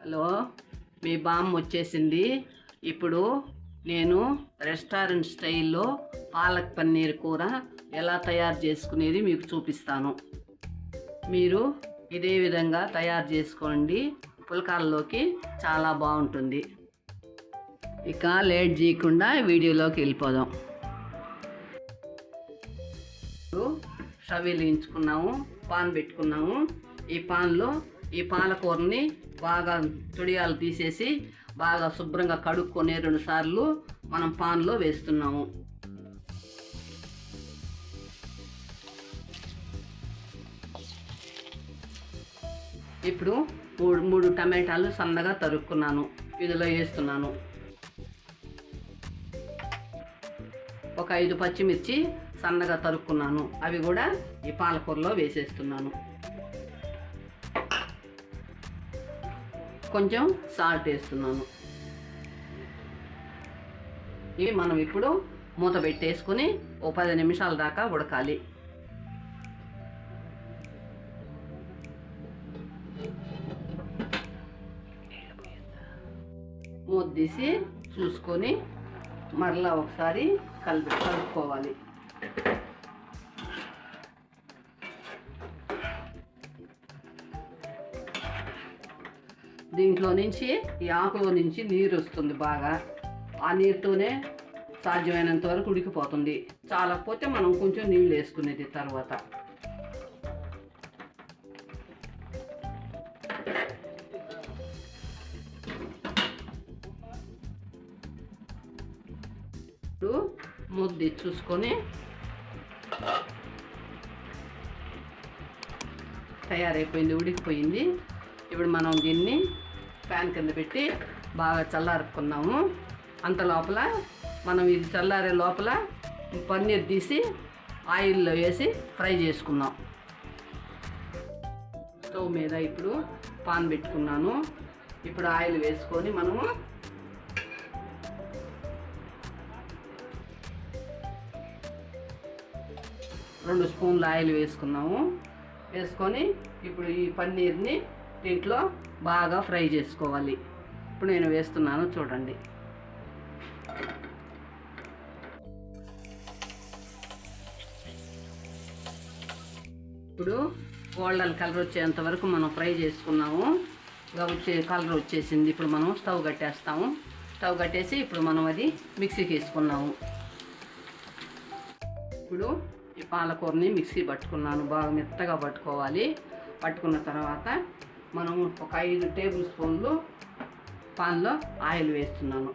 Hello, మీ బామ్మ వచ్చేసింది. ఇప్పుడు నేను రెస్టారెంట్ స్టైల్లో పాలక్ పన్నీర్ కూర ఎలా తయారు చేసుకునేది మీకు చూపిస్తాను. మీరు ఇదే విధంగా తయారు చేసుకోండి, పుల్కాల్లోకి చాలా బాగుంటుంది. ఇక లేట్ చేయకుండా వీడియోలోకి వెళ్ళిపోదాం. ఇప్పుడు స్టవ్ వెలిగించుకున్నాము, పాన్ పెట్టుకున్నాము. ఈ పాన్లో ఈ పాలకూరని బాగా తొడియాలు తీసేసి బాగా శుభ్రంగా కడుక్కొని 2 సార్లు మనం పాన్లో వేస్తున్నాము. ఇప్పుడు మూడు టమాటాలు సన్నగా తరుక్కున్నాను, ఇందులో వేస్తున్నాను. ఒక 5 పచ్చిమిర్చి సన్నగా తరుక్కున్నాను, అవి కూడా ఈ పాలకూరలో వేసేస్తున్నాను. కొంచెం సాల్ట్ వేస్తున్నాను. ఇవి మనం ఇప్పుడు మూత పెట్టేసుకుని ఓ 10 నిమిషాల దాకా ఉడకాలి. మూత తీసి చూసుకొని మరలా ఒకసారి కలుపుకోవాలి. దీంట్లో నుంచి ఈ ఆకులో నుంచి నీరు వస్తుంది బాగా. ఆ నీరుతోనే సాధ్యమైనంత వరకు ఉడికిపోతుంది. చాలకపోతే మనం కొంచెం నీళ్ళు వేసుకునేది తర్వాత. ఇప్పుడు ముద్ది చూసుకొని తయారైపోయింది, ఉడికిపోయింది. ఇప్పుడు మనం దీన్ని ప్యాన్ కింద పెట్టి బాగా చల్లారుకున్నాము. అంత లోపల మనం ఇది చల్లారే లోపల పన్నీర్ తీసి ఆయిల్లో వేసి ఫ్రై చేసుకుందాం. స్టవ్ మీద ఇప్పుడు పాన్ పెట్టుకున్నాను. ఇప్పుడు ఆయిల్ వేసుకొని మనము రెండు స్పూన్ల ఆయిల్ వేసుకున్నాము. వేసుకొని ఇప్పుడు ఈ పన్నీర్ని దీంట్లో బాగా ఫ్రై చేసుకోవాలి. ఇప్పుడు నేను వేస్తున్నాను, చూడండి. ఇప్పుడు గోల్డెన్ కలర్ వచ్చేంత వరకు మనం ఫ్రై చేసుకున్నాము. కలర్ వచ్చేసింది. ఇప్పుడు మనం స్టవ్ కట్టేస్తాము. స్టవ్ కట్టేసి ఇప్పుడు మనం అది మిక్సీకి వేసుకున్నాము. ఇప్పుడు ఈ పాలకూరని మిక్సీ పట్టుకున్నాను, బాగా మెత్తగా పట్టుకోవాలి. పట్టుకున్న తర్వాత మనం ఒక 5 టేబుల్ స్పూన్లు పాన్లో ఆయిల్ వేస్తున్నాను.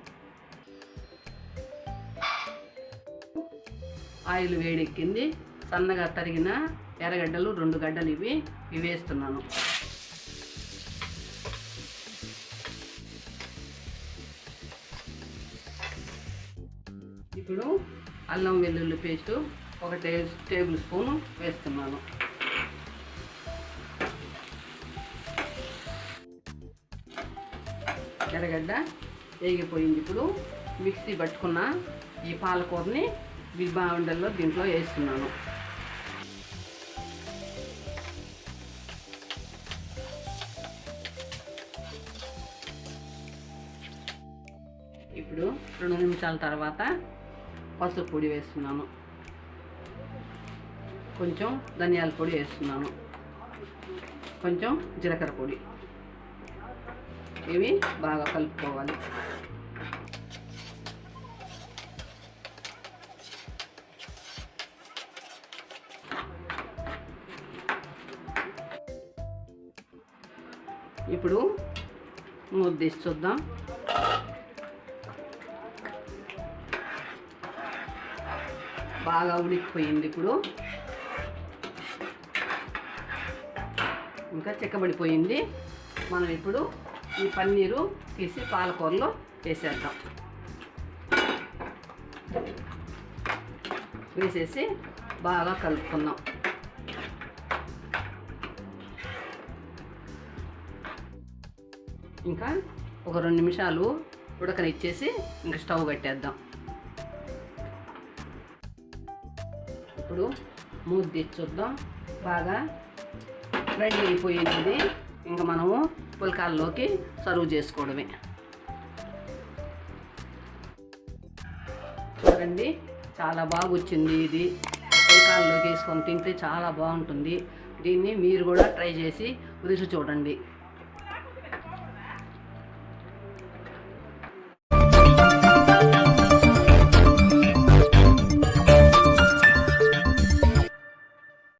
ఆయిల్ వేడెక్కింది. సన్నగా తరిగిన ఎర్రగడ్డలు 2 గడ్డలు ఇవి వేస్తున్నాను. ఇప్పుడు అల్లం వెల్లుల్లి పేస్టు ఒక టేబుల్ స్పూను వేస్తున్నాను. ఎర్రగడ్డ వేగిపోయింది. ఇప్పుడు మిక్సీ పట్టుకున్న ఈ పాలకూరని బిల్బాండల్లో దీంట్లో వేస్తున్నాను. ఇప్పుడు 2 నిమిషాల తర్వాత పసుపు పొడి వేస్తున్నాను. కొంచెం ధనియాల పొడి వేస్తున్నాను. కొంచెం జీలకర్ర పొడి. ఇవి బాగా కలుపుకోవాలి. ఇప్పుడు మూత తీసి చూద్దాం. బాగా ఉడికిపోయింది. ఇప్పుడు ఇంకా చిక్కబడిపోయింది. మనం ఇప్పుడు ఈ పన్నీరు తీసి పాలకూరలో వేసేద్దాం. వేసేసి బాగా కలుపుకుందాం. ఇంకా ఒక 2 నిమిషాలు ఉడకనిచ్చేసి ఇంకా స్టవ్ కట్టేద్దాం. ఇప్పుడు మూత తీసి చూద్దాం. బాగా రెడీ అయిపోయింది. ఇంకా మనము పుల్కాల్లోకి సర్వ్ చేసుకోవడమే. చూడండి చాలా బాగా వచ్చింది. ఇది పుల్కాల్లోకి వేసుకొని తింటే చాలా బాగుంటుంది. దీన్ని మీరు కూడా ట్రై చేసి రుచి చూడండి.